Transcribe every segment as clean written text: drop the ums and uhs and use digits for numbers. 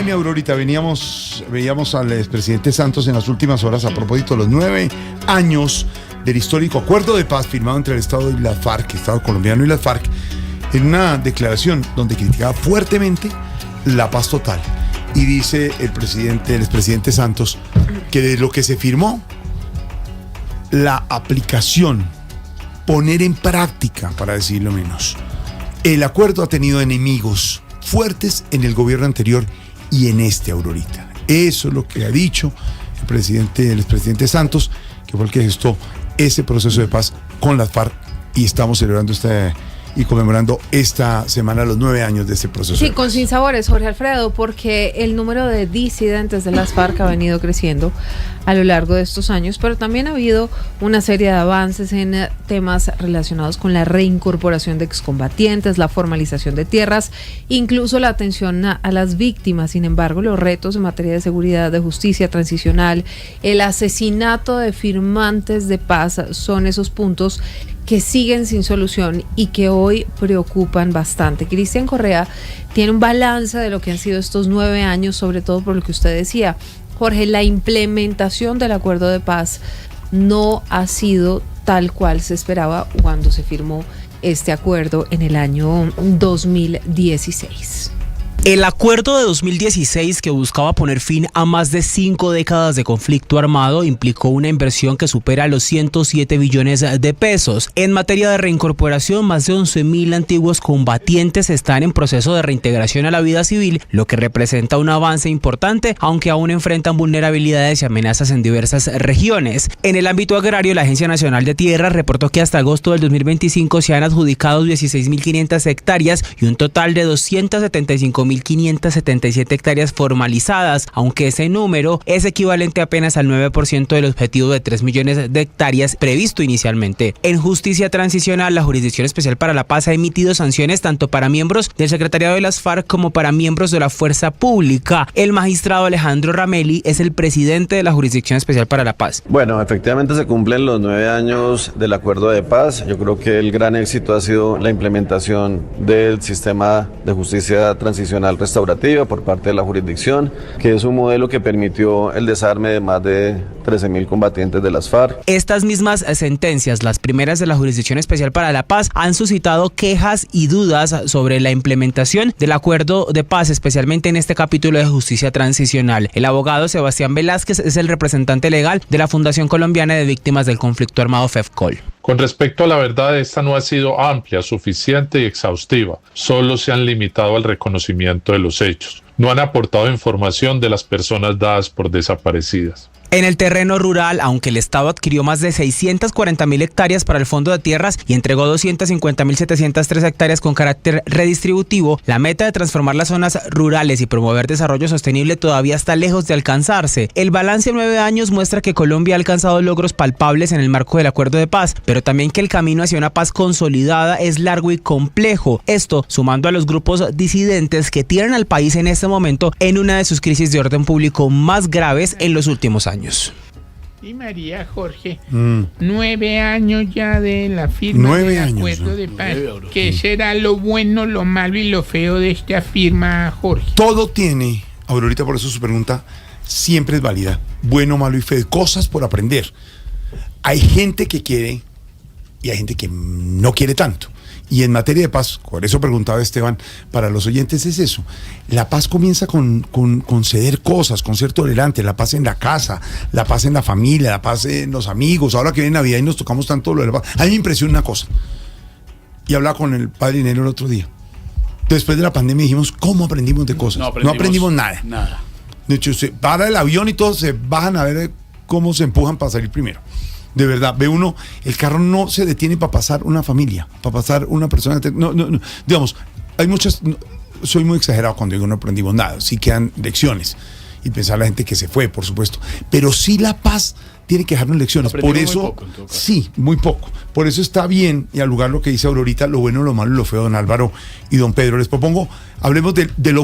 Ay, mi Aurorita, veíamos al expresidente Santos en las últimas horas a propósito de los 9 años del histórico acuerdo de paz firmado entre el Estado y las FARC, Estado colombiano y las FARC, en una declaración donde criticaba fuertemente la paz total. Y dice el expresidente Santos, que de lo que se firmó, la aplicación, poner en práctica, para decirlo menos, el acuerdo ha tenido enemigos fuertes en el gobierno anterior y en este, Aurorita. Eso es lo que ha dicho el expresidente Santos, que fue el que gestó ese proceso de paz con las FARC, y estamos celebrando y conmemorando esta semana los 9 años de este proceso. Sí, con sinsabores, Jorge Alfredo, porque el número de disidentes de las FARC ha venido creciendo a lo largo de estos años, pero también ha habido una serie de avances en temas relacionados con la reincorporación de excombatientes, la formalización de tierras, incluso la atención a las víctimas. Sin embargo, los retos en materia de seguridad, de justicia transicional, el asesinato de firmantes de paz son esos puntos que siguen sin solución y que hoy preocupan bastante. Cristian Correa tiene un balance de lo que han sido estos 9 años, sobre todo por lo que usted decía, Jorge, la implementación del acuerdo de paz no ha sido tal cual se esperaba cuando se firmó este acuerdo en el año 2016. El acuerdo de 2016, que buscaba poner fin a más de 5 décadas de conflicto armado, implicó una inversión que supera los 107 billones de pesos. En materia de reincorporación, más de 11.000 antiguos combatientes están en proceso de reintegración a la vida civil, lo que representa un avance importante, aunque aún enfrentan vulnerabilidades y amenazas en diversas regiones. En el ámbito agrario, la Agencia Nacional de Tierras reportó que hasta agosto del 2025 se han adjudicado 16.500 hectáreas y un total de 275.577 hectáreas formalizadas, aunque ese número es equivalente apenas al 9% del objetivo de 3 millones de hectáreas previsto inicialmente. En justicia transicional, la Jurisdicción Especial para la Paz ha emitido sanciones tanto para miembros del secretariado de las FARC como para miembros de la Fuerza Pública. El magistrado Alejandro Ramelli es el presidente de la Jurisdicción Especial para la Paz. Bueno, efectivamente se cumplen los 9 años del acuerdo de paz. Yo creo que el gran éxito ha sido la implementación del sistema de justicia transicional restaurativa por parte de la jurisdicción, que es un modelo que permitió el desarme de más de 13.000 combatientes de las FARC. Estas mismas sentencias, las primeras de la Jurisdicción Especial para la Paz, han suscitado quejas y dudas sobre la implementación del acuerdo de paz, especialmente en este capítulo de justicia transicional. El abogado Sebastián Velázquez es el representante legal de la Fundación Colombiana de Víctimas del Conflicto Armado, FEFCOL. Con respecto a la verdad, esta no ha sido amplia, suficiente y exhaustiva. Solo se han limitado al reconocimiento de los hechos. No han aportado información de las personas dadas por desaparecidas. En el terreno rural, aunque el Estado adquirió más de 640.000 hectáreas para el Fondo de Tierras y entregó 250.703 hectáreas con carácter redistributivo, la meta de transformar las zonas rurales y promover desarrollo sostenible todavía está lejos de alcanzarse. El balance de 9 años muestra que Colombia ha alcanzado logros palpables en el marco del acuerdo de paz, pero también que el camino hacia una paz consolidada es largo y complejo. Esto sumando a los grupos disidentes que tienen al país en este momento en una de sus crisis de orden público más graves en los últimos años. Y María Jorge, 9 años ya de la firma del acuerdo de paz. ¿Qué será lo bueno, lo malo y lo feo de esta firma, Jorge? Todo tiene, Aurorita, por eso su pregunta siempre es válida, bueno, malo y feo, cosas por aprender. Hay gente que quiere y hay gente que no quiere tanto. Y en materia de paz, por eso preguntaba Esteban, para los oyentes es eso. La paz comienza con ceder cosas, con ser tolerante, la paz en la casa, la paz en la familia, la paz en los amigos. Ahora que viene Navidad y nos tocamos tanto lo de la paz. A mí me impresiona una cosa. Y hablaba con el padre Dinero el otro día. Después de la pandemia dijimos, ¿cómo aprendimos de cosas? No aprendimos nada. De hecho, se para el avión y todos se bajan a ver cómo se empujan para salir primero. De verdad, ve uno, el carro no se detiene para pasar una familia, para pasar una persona. No. Digamos, hay muchas. Soy muy exagerado cuando digo no aprendimos nada. Sí quedan lecciones. Y pensar la gente que se fue, por supuesto. Pero sí la paz tiene que dejarnos lecciones. Por eso, muy poco, sí, muy poco. Por eso está bien, y al lugar lo que dice Aurorita, lo bueno, lo malo y lo feo, don Álvaro y don Pedro. Les propongo, hablemos de lo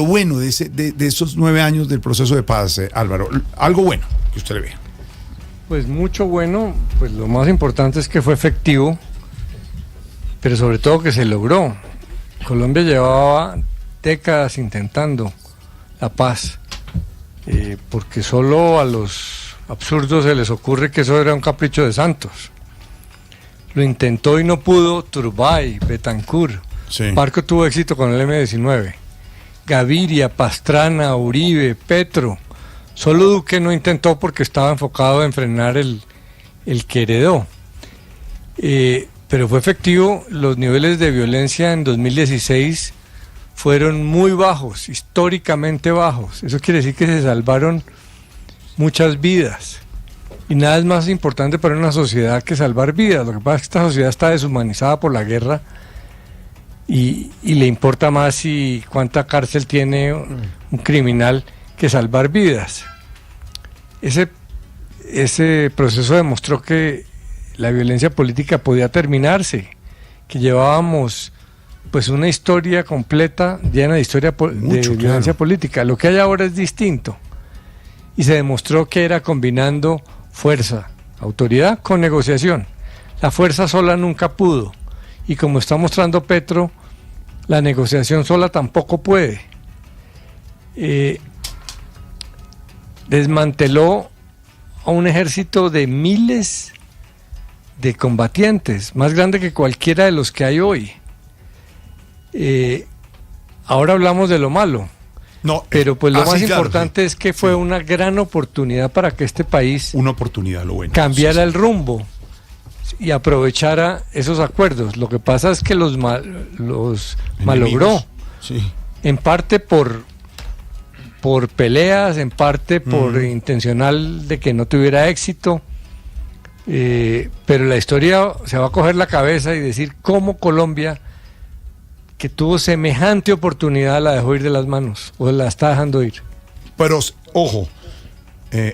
bueno, de esos 9 años del proceso de paz, Álvaro. Algo bueno que usted le vea. Pues mucho bueno, pues lo más importante es que fue efectivo, pero sobre todo que se logró. Colombia llevaba décadas intentando la paz, porque solo a los absurdos se les ocurre que eso era un capricho de Santos. Lo intentó y no pudo Turbay, Betancourt. Sí. Barco tuvo éxito con el M-19. Gaviria, Pastrana, Uribe, Petro. Solo Duque no intentó porque estaba enfocado en frenar el que heredó. Pero fue efectivo. Los niveles de violencia en 2016 fueron muy bajos, históricamente bajos. Eso quiere decir que se salvaron muchas vidas. Y nada es más importante para una sociedad que salvar vidas. Lo que pasa es que esta sociedad está deshumanizada por la guerra y le importa más si cuánta cárcel tiene un criminal que salvar vidas. Ese proceso demostró que la violencia política podía terminarse, que llevábamos pues una historia completa llena de historia de violencia política. Lo que hay ahora es distinto y se demostró que era combinando fuerza, autoridad con negociación. La fuerza sola nunca pudo y como está mostrando Petro, la negociación sola tampoco puede. Desmanteló a un ejército de miles de combatientes, más grande que cualquiera de los que hay hoy. Ahora hablamos de lo malo, pero pues lo más importante es que fue una gran oportunidad para que este país cambiara el rumbo y aprovechara esos acuerdos. Lo que pasa es que los malogró, en parte por peleas, en parte por intencional de que no tuviera éxito. Pero la historia se va a coger la cabeza y decir cómo Colombia, que tuvo semejante oportunidad, la dejó ir de las manos o la está dejando ir. Pero ojo,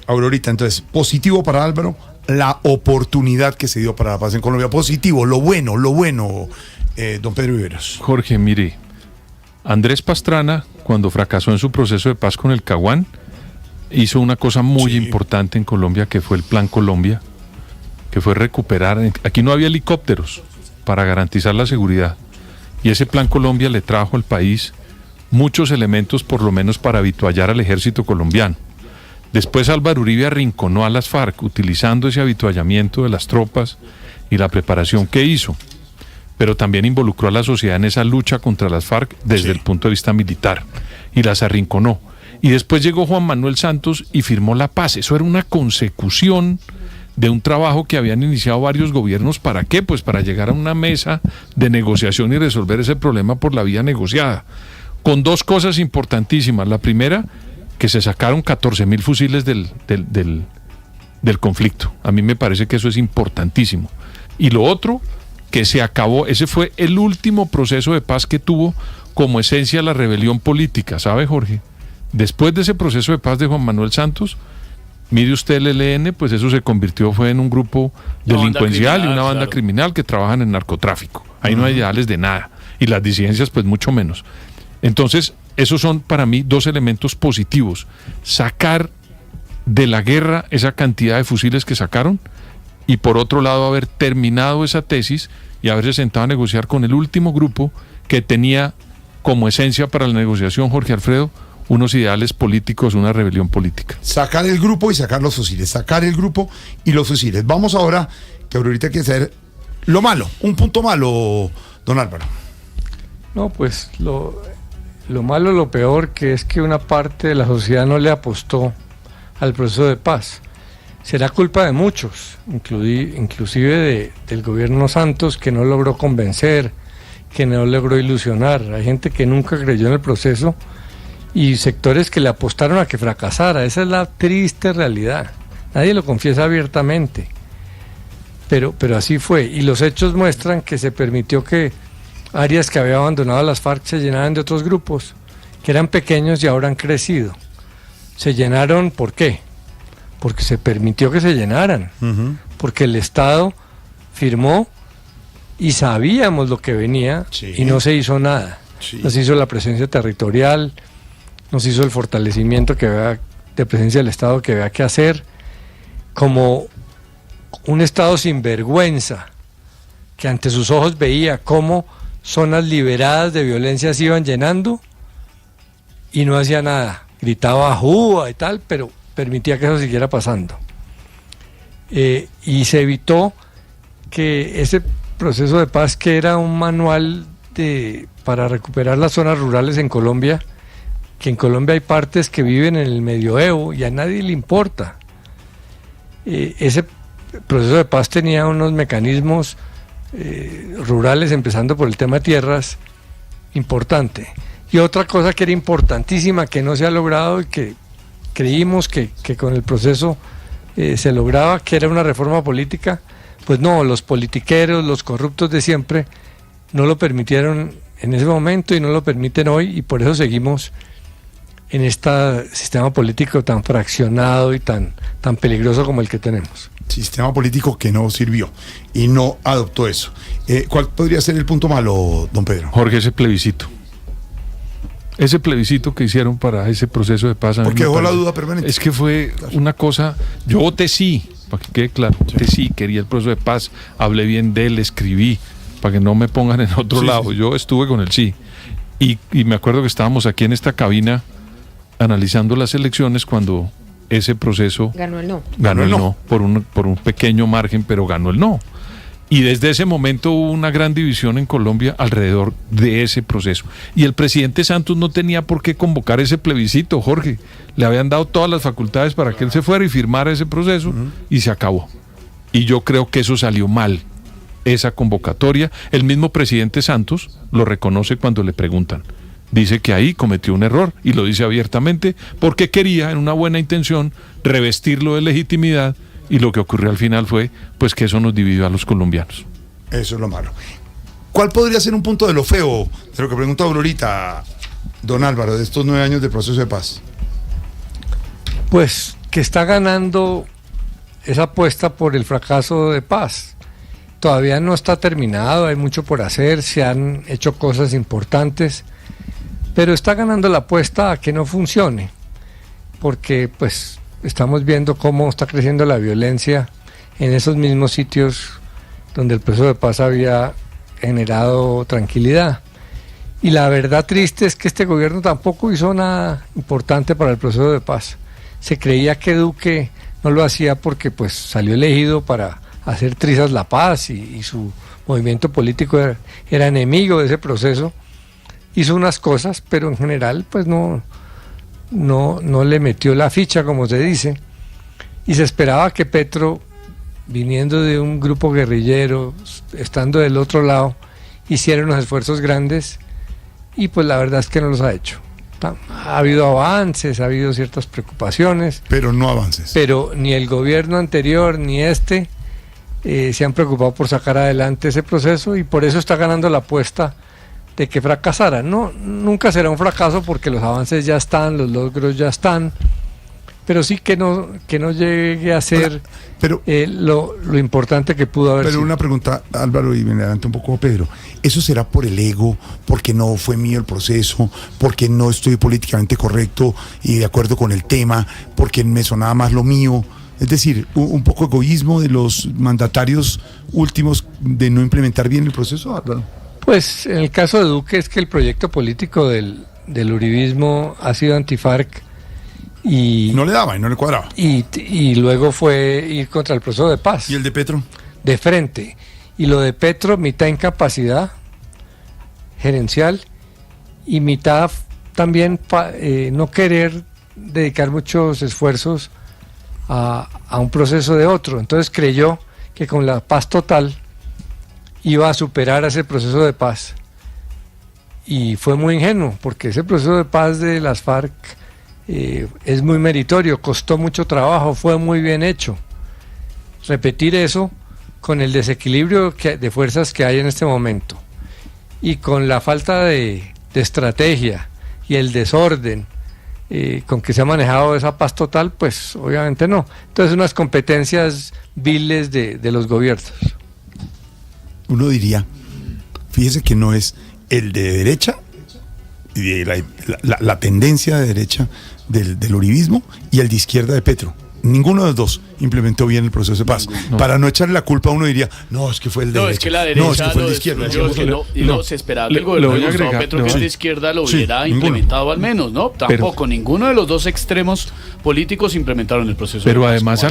Aurorita, entonces positivo para Álvaro la oportunidad que se dio para la paz en Colombia. Positivo, lo bueno, don Pedro Viveros. Jorge, mire, Andrés Pastrana, cuando fracasó en su proceso de paz con el Caguán, hizo una cosa muy importante en Colombia, que fue el Plan Colombia, que fue recuperar. Aquí no había helicópteros para garantizar la seguridad. Y ese Plan Colombia le trajo al país muchos elementos, por lo menos para avituallar al ejército colombiano. Después Álvaro Uribe arrinconó a las FARC, utilizando ese avituallamiento de las tropas y la preparación que hizo. Pero también involucró a la sociedad en esa lucha contra las FARC desde el punto de vista militar, y las arrinconó. Y después llegó Juan Manuel Santos y firmó la paz. Eso era una consecución de un trabajo que habían iniciado varios gobiernos. ¿Para qué? Pues para llegar a una mesa de negociación y resolver ese problema por la vía negociada, con dos cosas importantísimas. La primera, que se sacaron 14.000 fusiles del conflicto. A mí me parece que eso es importantísimo. Y lo otro, que se acabó, ese fue el último proceso de paz que tuvo como esencia la rebelión política, ¿sabe, Jorge? Después de ese proceso de paz de Juan Manuel Santos, mire usted el ELN, pues eso se convirtió, fue en un grupo delincuencial y una banda criminal que trabajan en narcotráfico. Ahí no hay ideales de nada. Y las disidencias, pues mucho menos. Entonces, esos son para mí dos elementos positivos. Sacar de la guerra esa cantidad de fusiles que sacaron, y por otro lado haber terminado esa tesis y haberse sentado a negociar con el último grupo que tenía como esencia para la negociación, Jorge Alfredo, unos ideales políticos, una rebelión política. Sacar el grupo y sacar los fusiles, sacar el grupo y los fusiles. Vamos ahora, que ahorita hay que hacer lo malo, un punto malo, don Álvaro. No, pues lo malo, lo peor, que es que una parte de la sociedad no le apostó al proceso de paz. Será culpa de muchos, inclusive del gobierno Santos, que no logró convencer, que no logró ilusionar. Hay gente que nunca creyó en el proceso y sectores que le apostaron a que fracasara. Esa es la triste realidad. Nadie lo confiesa abiertamente, pero así fue. Y los hechos muestran que se permitió que áreas que había abandonado las FARC se llenaran de otros grupos, que eran pequeños y ahora han crecido. Se llenaron, ¿por qué? Porque se permitió que se llenaran, porque el Estado firmó y sabíamos lo que venía y no se hizo nada. No se hizo la presencia territorial, no se hizo el fortalecimiento de presencia del Estado que había que hacer, como un Estado sin vergüenza, que ante sus ojos veía cómo zonas liberadas de violencia se iban llenando y no hacía nada. gritaba ¡Juba! Y tal, pero permitía que eso siguiera pasando. Y se evitó que ese proceso de paz, que era un manual para recuperar las zonas rurales en Colombia, que en Colombia hay partes que viven en el medioevo y a nadie le importa. Ese proceso de paz tenía unos mecanismos rurales, empezando por el tema de tierras, importante. Y otra cosa que era importantísima, que no se ha logrado y que creímos que con el proceso se lograba, que era una reforma política, pues no, los politiqueros, los corruptos de siempre, no lo permitieron en ese momento y no lo permiten hoy, y por eso seguimos en este sistema político tan fraccionado y tan peligroso como el que tenemos. Sistema político que no sirvió y no adoptó eso. ¿Cuál podría ser el punto malo, don Pedro? Jorge, ese plebiscito. Ese plebiscito que hicieron para ese proceso de paz. Porque dejó la duda permanente. Es que fue una cosa. Yo voté sí, para que quede claro. Voté sí, quería el proceso de paz. Hablé bien de él, escribí, para que no me pongan en otro lado. Sí. Yo estuve con el sí. Y me acuerdo que estábamos aquí en esta cabina analizando las elecciones cuando ese proceso. Ganó el no. Ganó el no, por un pequeño margen, pero ganó el no. Y desde ese momento hubo una gran división en Colombia alrededor de ese proceso. Y el presidente Santos no tenía por qué convocar ese plebiscito, Jorge. Le habían dado todas las facultades para que él se fuera y firmara ese proceso, y se acabó. Y yo creo que eso salió mal, esa convocatoria. El mismo presidente Santos lo reconoce cuando le preguntan. Dice que ahí cometió un error, y lo dice abiertamente, porque quería, en una buena intención, revestirlo de legitimidad. Y lo que ocurrió al final fue pues que eso nos dividió a los colombianos. Eso es lo malo. ¿Cuál podría ser un punto de lo feo de lo que preguntó Aurorita, don Álvaro, de estos 9 años de proceso de paz? Pues que está ganando esa apuesta por el fracaso de paz. Todavía no está terminado, hay mucho por hacer, se han hecho cosas importantes, pero está ganando la apuesta a que no funcione, porque pues estamos viendo cómo está creciendo la violencia en esos mismos sitios donde el proceso de paz había generado tranquilidad. Y la verdad triste es que este gobierno tampoco hizo nada importante para el proceso de paz. Se creía que Duque no lo hacía porque pues salió elegido para hacer trizas la paz y su movimiento político era enemigo de ese proceso. Hizo unas cosas, pero en general pues no le metió la ficha, como se dice, y se esperaba que Petro, viniendo de un grupo guerrillero, estando del otro lado, hiciera unos esfuerzos grandes, y pues la verdad es que no los ha hecho. Ha habido avances, ha habido ciertas preocupaciones, pero no avances. Pero ni el gobierno anterior ni se han preocupado por sacar adelante ese proceso, y por eso está ganando la apuesta de que fracasara. No, nunca será un fracaso porque los avances ya están, los logros ya están, pero sí que no llegue a ser lo importante que pudo haber sido. Pero una pregunta, Álvaro, y me adelanto un poco, Pedro. ¿Eso será por el ego, porque no fue mío el proceso, porque no estoy políticamente correcto y de acuerdo con el tema, porque me sonaba más lo mío? Es decir, un poco egoísmo de los mandatarios últimos de no implementar bien el proceso, Álvaro. Pues en el caso de Duque es que el proyecto político del uribismo ha sido anti-FARC y no le daba y no le cuadraba. Y luego fue ir contra el proceso de paz. ¿Y el de Petro? De frente. Y lo de Petro, mitad incapacidad gerencial y mitad también no querer dedicar muchos esfuerzos a un proceso de otro. Entonces creyó que con la paz total iba a superar ese proceso de paz, y fue muy ingenuo, porque ese proceso de paz de las FARC es muy meritorio, costó mucho trabajo, fue muy bien hecho. Repetir eso con el desequilibrio de fuerzas que hay en este momento y con la falta de estrategia y el desorden con que se ha manejado esa paz total, pues obviamente no. Entonces unas competencias viles de los gobiernos. Uno diría, fíjese que no es el de derecha, y la tendencia de derecha del uribismo, y el de izquierda de Petro. ninguno de los dos implementó bien el proceso de paz. No. Para no echarle la culpa a uno diría, no, es que fue el de derecha. Es que la derecha, no, es que fue el de izquierda. Se esperaba que el gobierno de Gustavo Petro, que es de izquierda, lo hubiera implementado al menos, ¿no? Tampoco, ninguno de los dos extremos políticos implementaron el proceso pero de paz. Pero además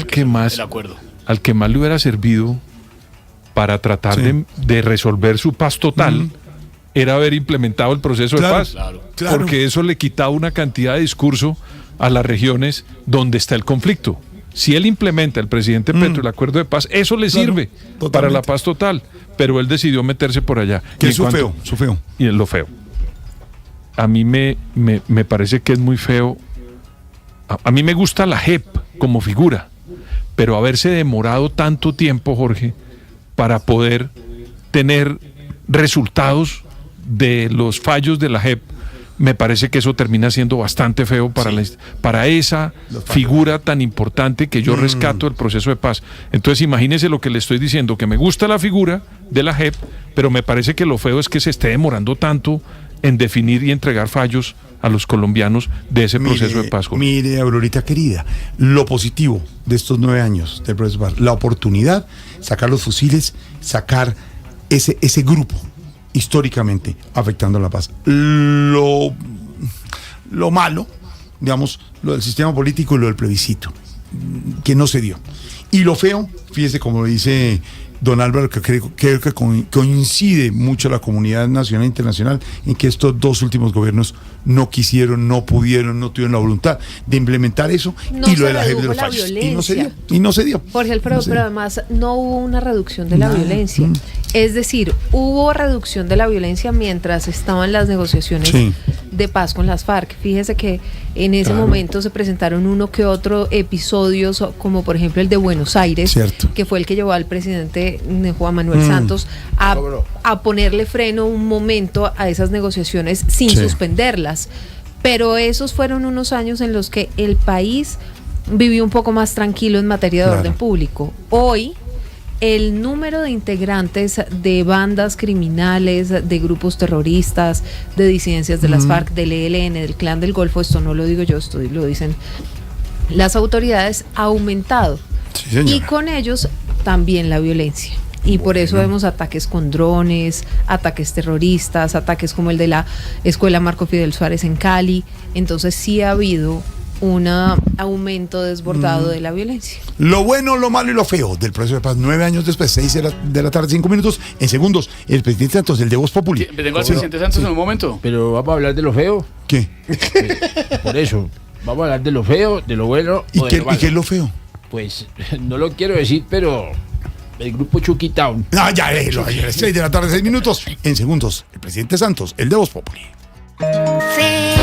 al que más le hubiera servido para tratar de resolver su paz total era haber implementado el proceso de paz. Claro. Porque eso le quitaba una cantidad de discurso a las regiones donde está el conflicto. Si él implementa, el presidente Petro, el acuerdo de paz, eso le sirve para la paz total. Pero él decidió meterse por allá. Que es su feo. Y es lo feo. A mí me parece que es muy feo. A mí me gusta la JEP como figura, pero haberse demorado tanto tiempo, Jorge, para poder tener resultados de los fallos de la JEP, me parece que eso termina siendo bastante feo para esa figura tan importante que yo rescato del proceso de paz. Entonces imagínense lo que le estoy diciendo, que me gusta la figura de la JEP, pero me parece que lo feo es que se esté demorando tanto en definir y entregar fallos a los colombianos de ese proceso de paz. Jorge. Mire, Aurorita querida, lo positivo de estos 9 años del proceso de paz, la oportunidad, sacar los fusiles, sacar ese grupo históricamente afectando la paz. Lo malo, digamos, lo del sistema político y lo del plebiscito, que no se dio. Y lo feo, fíjese como lo dice don Álvaro, que creo que coincide mucho la comunidad nacional e internacional en que estos 2 últimos gobiernos no quisieron, no pudieron, no tuvieron la voluntad de implementar eso, y lo de la JEP de los fallos. Y no se dio. Jorge Alfredo, pero además no hubo una reducción de la violencia. Es decir, hubo reducción de la violencia mientras estaban las negociaciones de paz con las FARC. Fíjese que en ese momento se presentaron uno que otro episodios, como por ejemplo el de Buenos Aires, que fue el que llevó al presidente Juan Manuel Santos a ponerle freno un momento a esas negociaciones sin suspenderlas. Pero esos fueron unos años en los que el país vivió un poco más tranquilo en materia de orden público. Hoy, el número de integrantes de bandas criminales, de grupos terroristas, de disidencias de las FARC, del ELN, del Clan del Golfo, esto no lo digo yo, esto lo dicen las autoridades, ha aumentado. Y con ellos también la violencia. Y por eso vemos ataques con drones, ataques terroristas, ataques como el de la Escuela Marco Fidel Suárez en Cali. Entonces sí ha habido un aumento desbordado de la violencia. Lo bueno, lo malo y lo feo del proceso de paz. 9 años después, 6 de la tarde, 5 minutos. En segundos, el presidente Santos, el de Voz Populi. Tengo al presidente Santos en un momento. Pero vamos a hablar de lo feo. ¿Qué? Por eso, vamos a hablar de lo feo, de lo bueno. ¿Y qué es lo feo? Pues no lo quiero decir, pero el grupo Chucky Town. No, ya déjelo. 6 de la tarde, 6 minutos. En segundos, el presidente Santos, el de Voz Populi. Feo.